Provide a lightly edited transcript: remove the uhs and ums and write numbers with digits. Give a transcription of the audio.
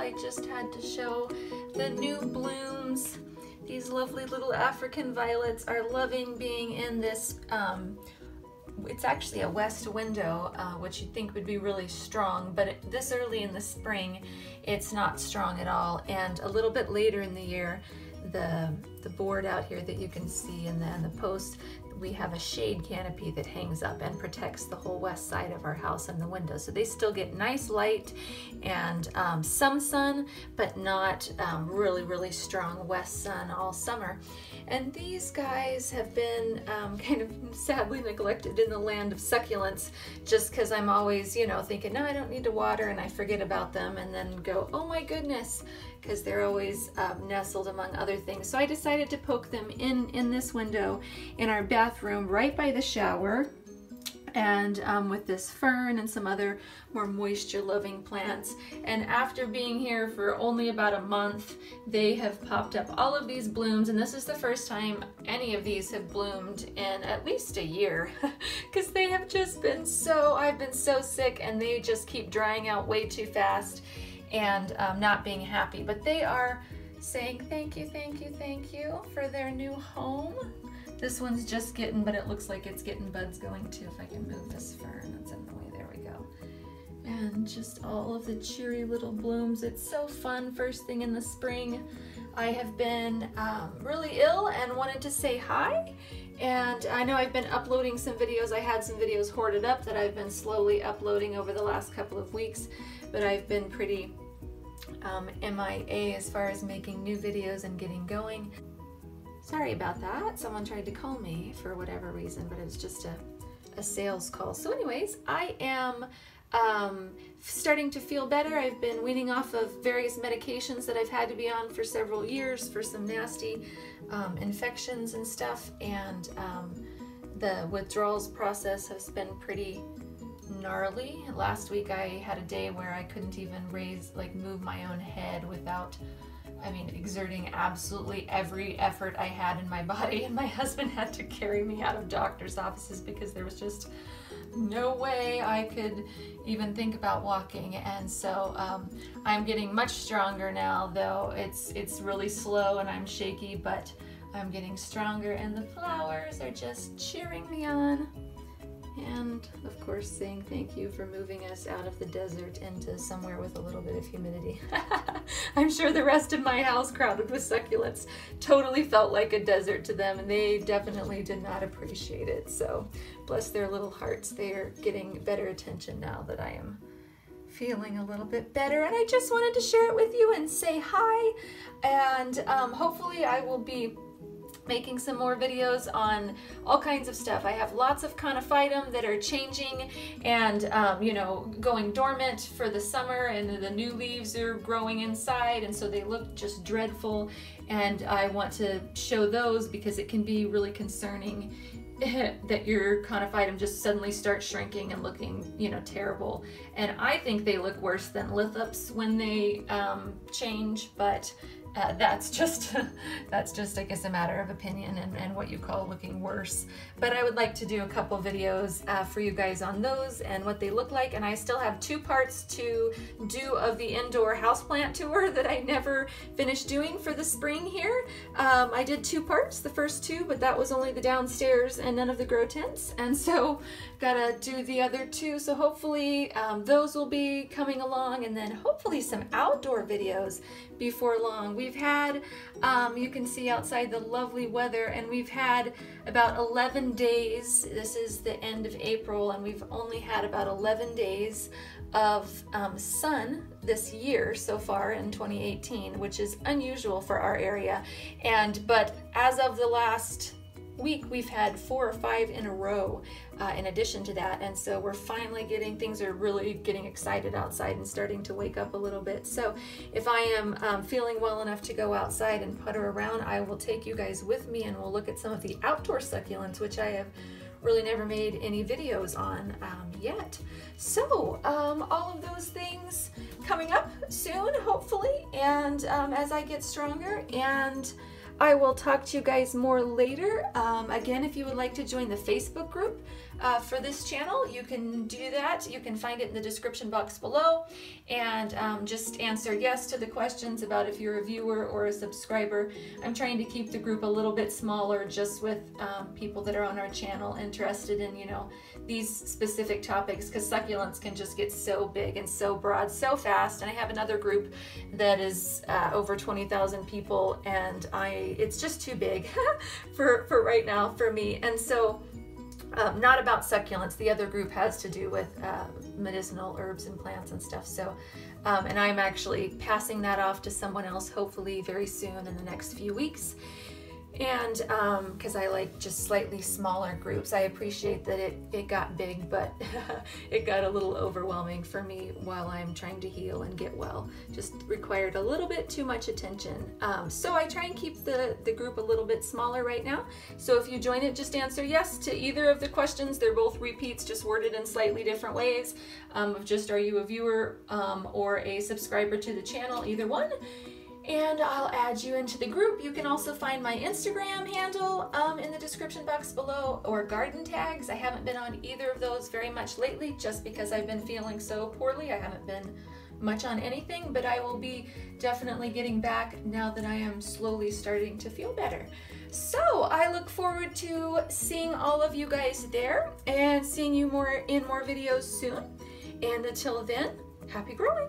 I just had to show the new blooms. These lovely little African violets are loving being in this, it's actually a west window, which you'd think would be really strong, but this early in the spring, it's not strong at all. And a little bit later in the year, the board out here that you can see and then the post, we have a shade canopy that hangs up and protects the whole west side of our house and the windows. So they still get nice light and some sun, but not really strong west sun all summer. And these guys have been kind of sadly neglected in the land of succulents, just because I'm always, you know, thinking, no, I don't need to water, and I forget about them and then go, oh my goodness, because they're always nestled among other things. So I decided to poke them in this window in our bathroom right by the shower, and with this fern and some other more moisture-loving plants. And after being here for only about a month, they have popped up all of these blooms, and this is the first time any of these have bloomed in at least a year, because they have just been so, I've been so sick, and they just keep drying out way too fast and not being happy. But they are saying thank you for their new home. This one's just getting, but it looks like it's getting buds going too. If I can move this fern that's in the way, there we go. And just all of the cheery little blooms. It's so fun first thing in the spring. I have been really ill and wanted to say hi. And I know I've been uploading some videos. I had some videos hoarded up that I've been slowly uploading over the last couple of weeks, but I've been pretty MIA as far as making new videos and getting going. Sorry about that. Someone tried to call me for whatever reason, but it was just a sales call. So anyways, I am starting to feel better. I've been weaning off of various medications that I've had to be on for several years for some nasty infections and stuff, and the withdrawals process has been pretty gnarly. Last week I had a day where I couldn't even move my own head without, I mean, exerting absolutely every effort I had in my body, and my husband had to carry me out of doctor's offices because there was just no way I could even think about walking. And so I'm getting much stronger now, though it's really slow and I'm shaky, but I'm getting stronger, and the flowers are just cheering me on. And of course saying thank you for moving us out of the desert into somewhere with a little bit of humidity. I'm sure the rest of my house crowded with succulents totally felt like a desert to them, and they definitely did not appreciate it. So bless their little hearts, they are getting better attention now that I am feeling a little bit better. And I just wanted to share it with you and say hi, and hopefully I will be making some more videos on all kinds of stuff. I have lots of conophytum that are changing and you know, going dormant for the summer, and the new leaves are growing inside, and so they look just dreadful, and I want to show those because it can be really concerning that your conophytum just suddenly starts shrinking and looking, you know, terrible. And I think they look worse than lithops when they change, but that's just I guess a matter of opinion and what you call looking worse. But I would like to do a couple videos for you guys on those and what they look like. And I still have 2 parts to do of the indoor houseplant tour that I never finished doing for the spring here. I did 2 parts, the first 2, but that was only the downstairs and none of the grow tents, and so gotta do the other 2. So hopefully those will be coming along, and then hopefully some outdoor videos before long. We've had, you can see outside the lovely weather, and we've had about 11 days. This is the end of April, and we've only had about 11 days of sun this year so far in 2018, which is unusual for our area. But as of the last week, we've had 4 or 5 in a row in addition to that, and so we're finally getting, things are really getting excited outside and starting to wake up a little bit. So if I am feeling well enough to go outside and putter around, I will take you guys with me, and we'll look at some of the outdoor succulents, which I have really never made any videos on yet. So all of those things coming up soon, hopefully, and as I get stronger, and I will talk to you guys more later. Again, if you would like to join the Facebook group, for this channel, you can do that. You can find it in the description box below, and just answer yes to the questions about if you're a viewer or a subscriber. I'm trying to keep the group a little bit smaller, just with people that are on our channel interested in, you know, these specific topics, because succulents can just get so big and so broad so fast. And I have another group that is over 20,000 people, and it's just too big for right now for me. And so not about succulents. The other group has to do with medicinal herbs and plants and stuff. So, and I'm actually passing that off to someone else, hopefully very soon in the next few weeks. And because I like just slightly smaller groups. I appreciate that it got big, but it got a little overwhelming for me while I'm trying to heal and get well. Just required a little bit too much attention. So I try and keep the group a little bit smaller right now. So if you join it, just answer yes to either of the questions. They're both repeats, just worded in slightly different ways. Of just, are you a viewer or a subscriber to the channel? Either one. And I'll add you into the group. You can also find my Instagram handle in the description box below, or garden tags. I haven't been on either of those very much lately, just because I've been feeling so poorly. I haven't been much on anything, but I will be definitely getting back now that I am slowly starting to feel better. So I look forward to seeing all of you guys there and seeing you in more videos soon. And until then, happy growing.